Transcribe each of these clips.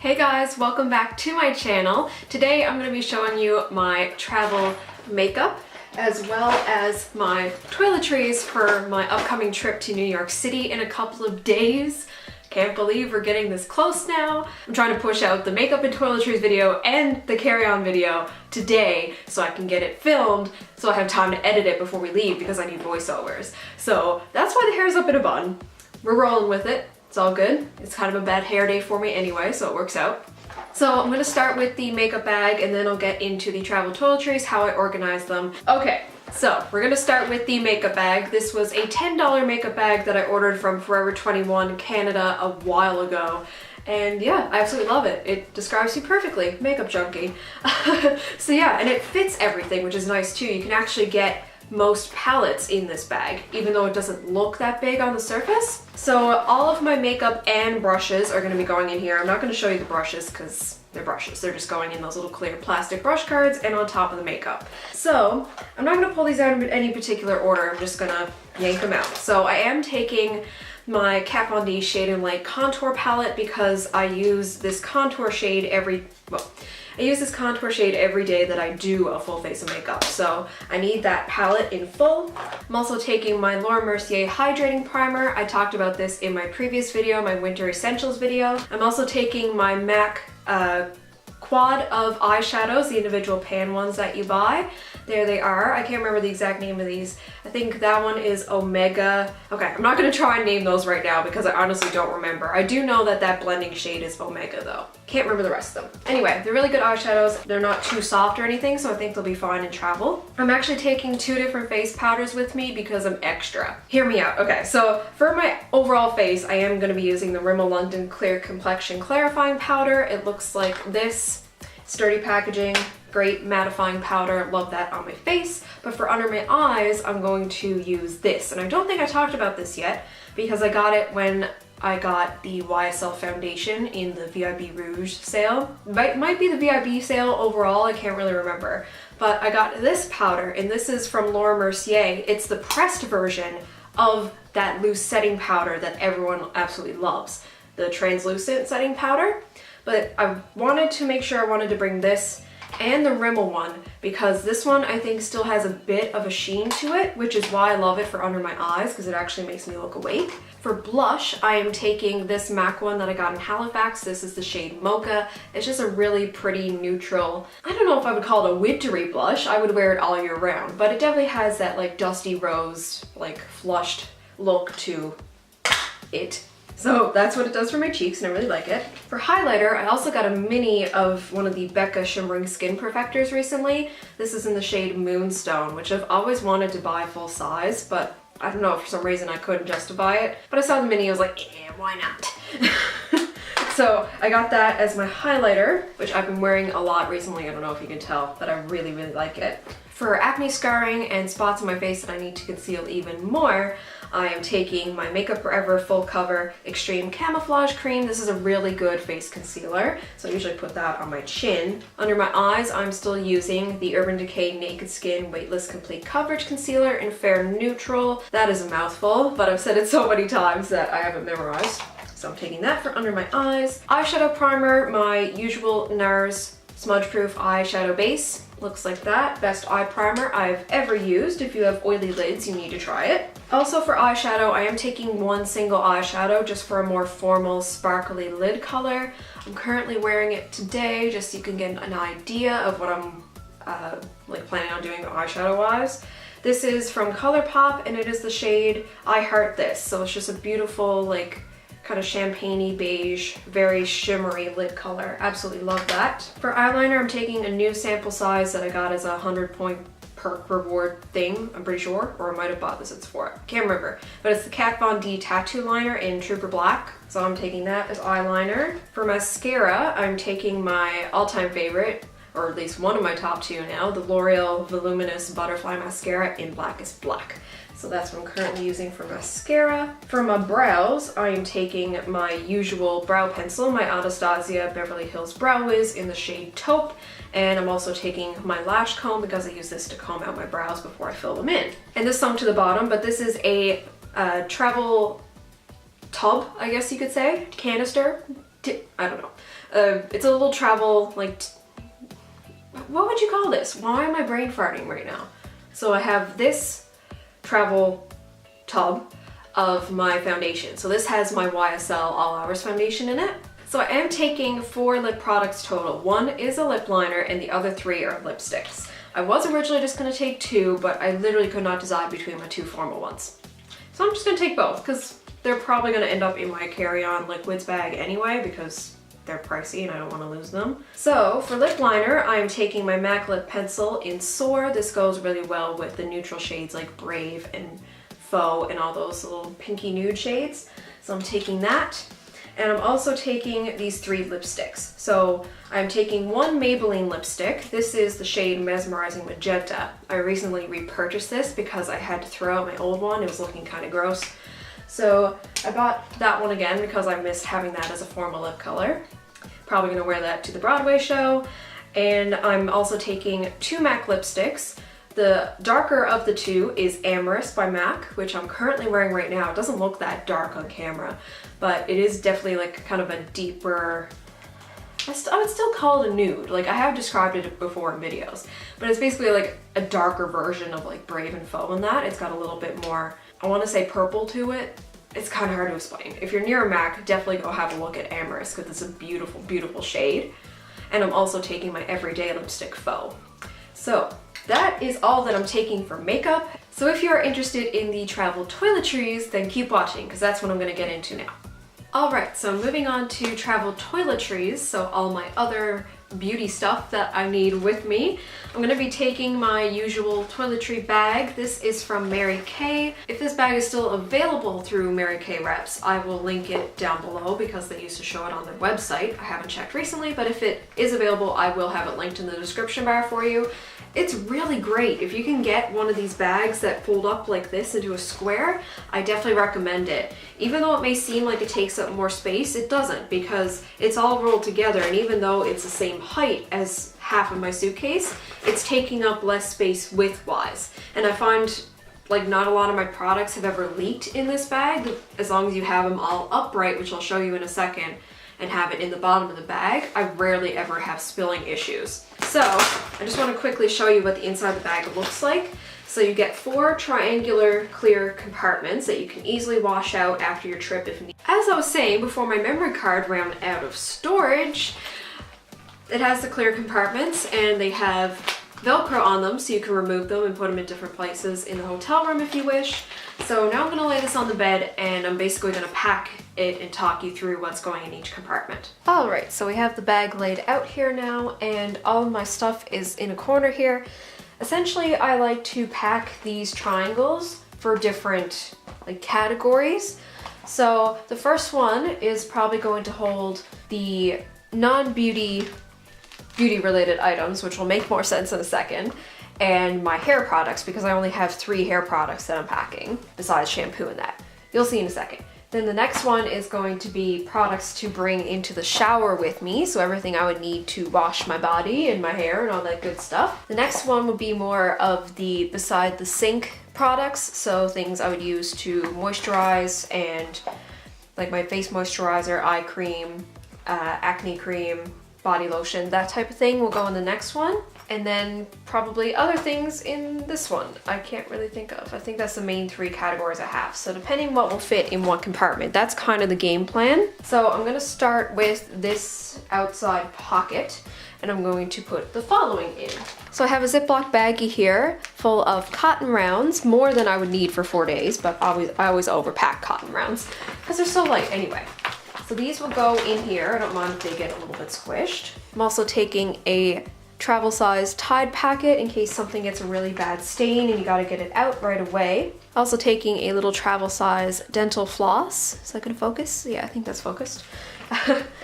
Hey guys, welcome back to my channel. Today I'm going to be showing you my travel makeup as well as my toiletries for my upcoming trip to New York City in a couple of days. Can't believe we're getting this close now. I'm trying to push out the makeup and toiletries video and the carry-on video today so I can get it filmed so I have time to edit it before we leave because I need voiceovers. So that's why the hair's up in a bun. We're rolling with it. It's all good. It's kind of a bad hair day for me anyway, so it works out. So I'm gonna start with the makeup bag and then I'll get into the travel toiletries, how I organize them. Okay, so we're gonna start with the makeup bag. This was a $10 makeup bag that I ordered from Forever 21 Canada a while ago. And yeah, I absolutely love it. It describes you perfectly, makeup junkie. So yeah, and it fits everything, which is nice too. You can actually get most palettes in this bag, even though it doesn't look that big on the surface. So all of my makeup and brushes are going to be going in here. I'm not going to show you the brushes because they're brushes. They're just going in those little clear plastic brush cards and on top of the makeup. So I'm not going to pull these out in any particular order. I'm just going to yank them out. So I am taking my Kat Von D Shade and Light contour palette because I use this contour shade every day that I do a full face of makeup, so I need that palette in full. I'm also taking my Laura Mercier Hydrating Primer. I talked about this in my previous video, my Winter Essentials video. I'm also taking my MAC quad of eyeshadows, the individual pan ones that you buy. There they are. I can't remember the exact name of these. I think that one is Omega. Okay, I'm not gonna try and name those right now because I honestly don't remember. I do know that that blending shade is Omega though. Can't remember the rest of them. Anyway, they're really good eyeshadows. They're not too soft or anything, so I think they'll be fine in travel. I'm actually taking 2 different face powders with me because I'm extra. Hear me out. Okay, so for my overall face, I am gonna be using the Rimmel London Clear Complexion Clarifying Powder. It looks like this. Sturdy packaging, great mattifying powder, love that on my face. But for under my eyes, I'm going to use this. And I don't think I talked about this yet because I got it when I got the YSL foundation in the VIB Rouge sale. Might be the VIB sale overall, I can't really remember. But I got this powder, and this is from Laura Mercier. It's the pressed version of that loose setting powder that everyone absolutely loves, the translucent setting powder. But I wanted to make sure I wanted to bring this and the Rimmel one because this one I think still has a bit of a sheen to it, which is why I love it for under my eyes because it actually makes me look awake. For blush, I am taking this MAC one that I got in Halifax. This is the shade Mocha. It's just a really pretty neutral, I don't know if I would call it a wintry blush. I would wear it all year round, but it definitely has that like dusty rose, like flushed look to it. So that's what it does for my cheeks and I really like it. For highlighter, I also got a mini of one of the Becca Shimmering Skin Perfectors recently. This is in the shade Moonstone, which I've always wanted to buy full size, but I don't know, for some reason I couldn't justify it. But I saw the mini, I was like, yeah, why not? So I got that as my highlighter, which I've been wearing a lot recently. I don't know if you can tell, but I really, really like it. For acne scarring and spots on my face that I need to conceal even more, I am taking my Makeup Forever Full Cover Extreme Camouflage Cream. This is a really good face concealer, so I usually put that on my chin. Under my eyes, I'm still using the Urban Decay Naked Skin Weightless Complete Coverage Concealer in Fair Neutral. That is a mouthful, but I've said it so many times that I haven't memorized. So I'm taking that for under my eyes. Eyeshadow primer, my usual NARS Smudge Proof Eyeshadow Base. Looks like that. Best eye primer I've ever used. If you have oily lids, you need to try it. Also for eyeshadow, I am taking one single eyeshadow just for a more formal, sparkly lid color. I'm currently wearing it today just so you can get an idea of what I'm planning on doing eyeshadow-wise. This is from ColourPop and it is the shade I Heart This. So it's just a beautiful, like, kind of champagne-y beige, very shimmery lid color. Absolutely love that. For eyeliner, I'm taking a new sample size that I got as a 100-point perk reward thing, I'm pretty sure, or I might have bought this at Sephora. Can't remember. But it's the Kat Von D Tattoo Liner in Trooper Black. So I'm taking that as eyeliner. For mascara, I'm taking my all-time favorite, or at least one of my top 2 now, the L'Oreal Voluminous Butterfly Mascara in Blackest Black. So that's what I'm currently using for mascara. For my brows, I am taking my usual brow pencil, my Anastasia Beverly Hills Brow Wiz in the shade Taupe. And I'm also taking my lash comb because I use this to comb out my brows before I fill them in. And this sunk to the bottom, but this is a travel tub, I guess you could say, canister, I don't know. It's a little travel, like, what would you call this? Why am I brain farting right now? So I have this travel tub of my foundation. So this has my YSL All Hours foundation in it. So I am taking 4 lip products total. 1 is a lip liner and the other 3 are lipsticks. I was originally just gonna take 2, but I literally could not decide between my 2 formal ones. So I'm just gonna take both because they're probably gonna end up in my carry-on liquids bag anyway because they're pricey and I don't wanna lose them. So for lip liner, I'm taking my MAC lip pencil in Soar. This goes really well with the neutral shades like Brave and Faux and all those little pinky nude shades. So I'm taking that. And I'm also taking these 3 lipsticks. So I'm taking 1 Maybelline lipstick. This is the shade Mesmerizing Magenta. I recently repurchased this because I had to throw out my old one. It was looking kind of gross. So I bought that one again because I missed having that as a formal lip color. Probably gonna wear that to the Broadway show. And I'm also taking 2 MAC lipsticks. The darker of the 2 is Amorous by MAC, which I'm currently wearing right now. It doesn't look that dark on camera, but it is definitely like kind of a deeper, I would still call it a nude. Like I have described it before in videos, but it's basically like a darker version of like Brave and Faux in that. It's got a little bit more, I want to say purple to it. It's kind of hard to explain. If you're near a MAC, definitely go have a look at Amorous because it's a beautiful, beautiful shade. And I'm also taking my everyday lipstick Faux. So that is all that I'm taking for makeup. So if you're interested in the travel toiletries, then keep watching because that's what I'm gonna get into now. Alright, so moving on to travel toiletries, so all my other beauty stuff that I need with me. I'm gonna be taking my usual toiletry bag. This is from Mary Kay. If this bag is still available through Mary Kay reps, I will link it down below because they used to show it on their website. I haven't checked recently, but if it is available, I will have it linked in the description bar for you. It's really great. If you can get one of these bags that fold up like this into a square, I definitely recommend it. Even though it may seem like it takes up more space, it doesn't because it's all rolled together, and even though it's the same height as half of my suitcase, it's taking up less space width-wise. And I find like not a lot of my products have ever leaked in this bag, as long as you have them all upright, which I'll show you in a second, and have it in the bottom of the bag, I rarely ever have spilling issues. So I just want to quickly show you what the inside of the bag looks like. So you get 4 triangular clear compartments that you can easily wash out after your trip if needed. As I was saying, before my memory card ran out of storage, it has the clear compartments and they have Velcro on them so you can remove them and put them in different places in the hotel room if you wish. So now I'm going to lay this on the bed and I'm basically going to pack it and talk you through what's going in each compartment. Alright, so we have the bag laid out here now and all of my stuff is in a corner here. Essentially, I like to pack these triangles for different like categories. So the first one is probably going to hold the non-beauty related items, which will make more sense in a second, and my hair products because I only have 3 hair products that I'm packing besides shampoo and that. You'll see in a second. Then the next one is going to be products to bring into the shower with me, so everything I would need to wash my body and my hair and all that good stuff. The next one would be more of the beside the sink products, so things I would use to moisturize and like my face moisturizer, eye cream, acne cream, body lotion, that type of thing will go in the next one. And then probably other things in this one I can't really think of. I think that's the main 3 categories I have. So depending what will fit in what compartment, that's kind of the game plan. So I'm going to start with this outside pocket and I'm going to put the following in. So I have a Ziploc baggie here full of cotton rounds, more than I would need for 4 days, but I always overpack cotton rounds because they're so light anyway. So these will go in here. I don't mind if they get a little bit squished. I'm also taking a travel size Tide packet in case something gets a really bad stain and you gotta get it out right away. Also taking a little travel size dental floss. Is that gonna focus? Yeah, I think that's focused.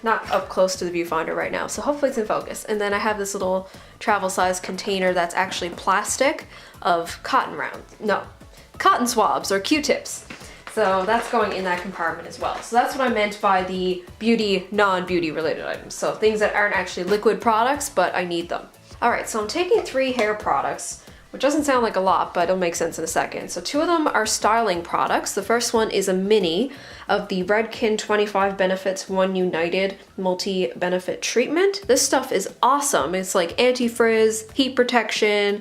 Not up close to the viewfinder right now, so hopefully it's in focus. And then I have this little travel size container that's actually plastic of cotton swabs or Q-tips. So that's going in that compartment as well. So that's what I meant by the beauty, non-beauty related items. So things that aren't actually liquid products, but I need them. All right, so I'm taking 3 hair products. which doesn't sound like a lot, but it'll make sense in a second. So 2 of them are styling products. The first one is a mini of the Redken 25 Benefits One United Multi-Benefit Treatment. This stuff is awesome. It's like anti-frizz, heat protection,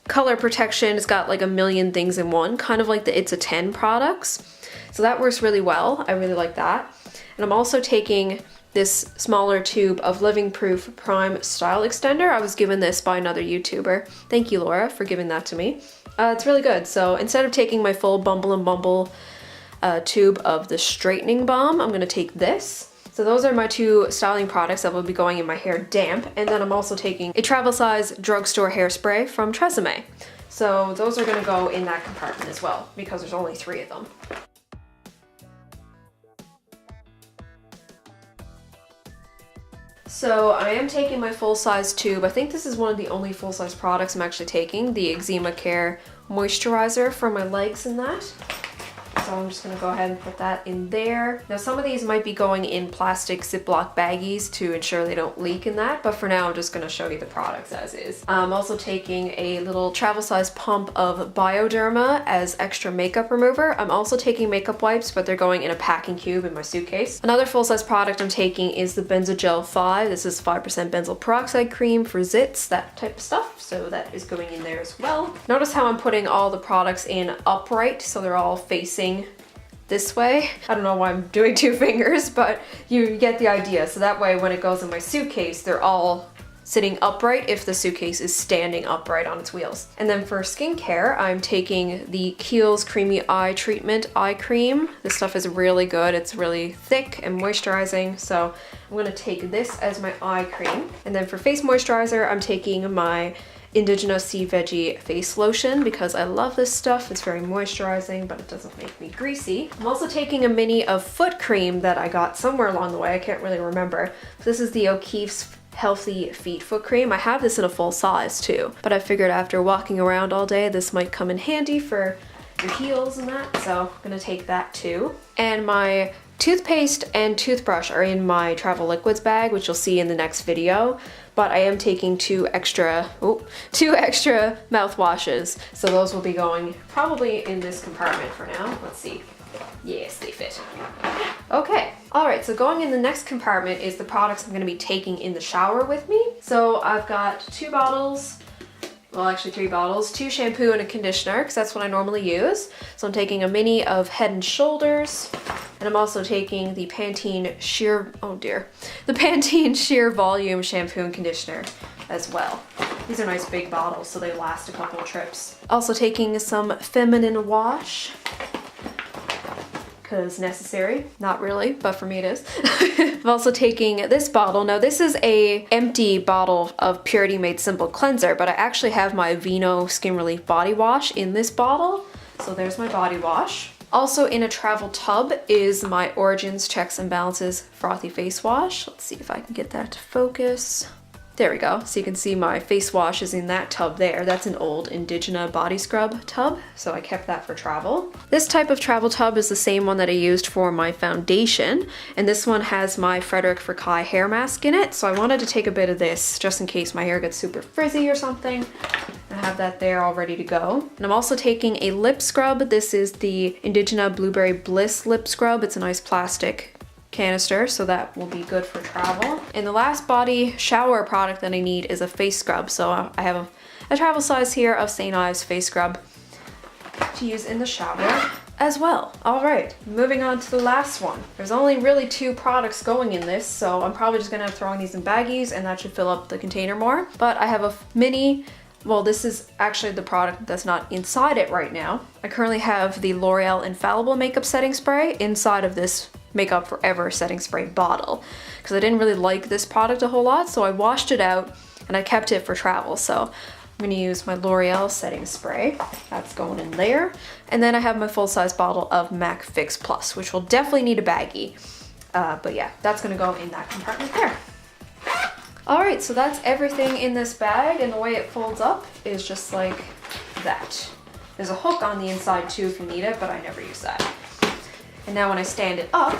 color protection. It's got like a million things in one, kind of like the It's a 10 products. So that works really well. I really like that. And I'm also taking this smaller tube of Living Proof Prime Style Extender. I was given this by another YouTuber. Thank you, Laura, for giving that to me. It's really good. So instead of taking my full Bumble and Bumble tube of the straightening balm, I'm gonna take this. So those are my 2 styling products that will be going in my hair damp. And then I'm also taking a travel size drugstore hairspray from Tresemme. So those are gonna go in that compartment as well, because there's only 3 of them. So I am taking my full-size tube. I think this is one of the only full-size products I'm actually taking, the Eczema Care Moisturizer for my legs and that. So I'm just gonna go ahead and put that in there. Now some of these might be going in plastic Ziploc baggies to ensure they don't leak in that, but for now I'm just gonna show you the products as is. I'm also taking a little travel size pump of Bioderma as extra makeup remover. I'm also taking makeup wipes, but they're going in a packing cube in my suitcase. Another full-size product I'm taking is the Benzogel 5. This is 5% benzoyl peroxide cream for zits, that type of stuff. So that is going in there as well. Notice how I'm putting all the products in upright, so they're all facing this way. I don't know why I'm doing 2 fingers, but you get the idea. So that way when it goes in my suitcase, they're all sitting upright if the suitcase is standing upright on its wheels. And then for skincare, I'm taking the Kiehl's Creamy Eye Treatment Eye Cream. This stuff is really good. It's really thick and moisturizing. So I'm gonna take this as my eye cream. And then for face moisturizer, I'm taking my Indigenous Sea Veggie face lotion because I love this stuff. It's very moisturizing, but it doesn't make me greasy. I'm also taking a mini of foot cream that I got somewhere along the way. I can't really remember. This is the O'Keeffe's Healthy Feet Foot Cream. I have this in a full size too, but I figured after walking around all day, this might come in handy for your heels and that. So I'm gonna take that too. And my toothpaste and toothbrush are in my travel liquids bag, which you'll see in the next video. But I am taking 2 extra mouthwashes. So those will be going probably in this compartment for now. Let's see. Yes, they fit. Okay. All right, so going in the next compartment is the products I'm gonna be taking in the shower with me. So I've got 2 bottles, well actually 3 bottles, 2 shampoo and a conditioner, because that's what I normally use. So I'm taking a mini of Head and Shoulders, and I'm also taking the Pantene Sheer, the Pantene Sheer Volume Shampoo and Conditioner as well. These are nice big bottles, so they last a couple of trips. Also taking some feminine wash, because necessary. Not really, but for me it is. I'm also taking this bottle. Now this is a empty bottle of Purity Made Simple Cleanser, but I actually have my Aveeno Skin Relief Body Wash in this bottle. So there's my body wash. Also in a travel tub is my Origins Checks and Balances Frothy Face Wash. Let's see if I can get that to focus. There we go. So you can see my face wash is in that tub there. That's an old Indigena body scrub tub, so I kept that for travel. This type of travel tub is the same one that I used for my foundation, and this one has my Frederic Furkai hair mask in it, so I wanted to take a bit of this just in case my hair gets super frizzy or something. I have that there all ready to go. And I'm also taking a lip scrub. This is the Indigena Blueberry Bliss lip scrub. It's a nice plastic canister, so that will be good for travel. And the last body shower product that I need is a face scrub. So I have a travel size here of St. Ives face scrub to use in the shower as well. All right, moving on to the last one. There's only really 2 products going in this, so I'm probably just gonna have throwing these in baggies and that should fill up the container more. But I have a mini, well, this is actually the product that's not inside it right now. I currently have the L'Oreal Infallible Makeup Setting Spray inside of this Makeup Forever setting spray bottle because I didn't really like this product a whole lot, so I washed it out and I kept it for travel. So I'm going to use my L'Oreal setting spray. That's going in there. And then I have my full-size bottle of MAC Fix Plus, which will definitely need a baggie. But yeah, that's going to go in that compartment there. All right, so that's everything in this bag, and the way it folds up is just like that. There's a hook on the inside too if you need it, but I never use that. And now when I stand it up,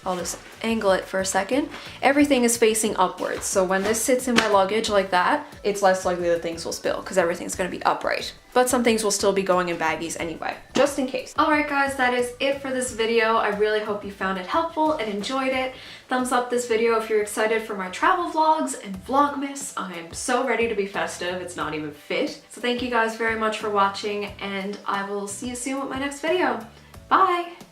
I'll just angle it for a second. Everything is facing upwards. So when this sits in my luggage like that, it's less likely that things will spill because everything's gonna be upright. But some things will still be going in baggies anyway, just in case. All right guys, that is it for this video. I really hope you found it helpful and enjoyed it. Thumbs up this video if you're excited for my travel vlogs and Vlogmas. I am so ready to be festive, it's not even fit. So thank you guys very much for watching, and I will see you soon with my next video. Bye!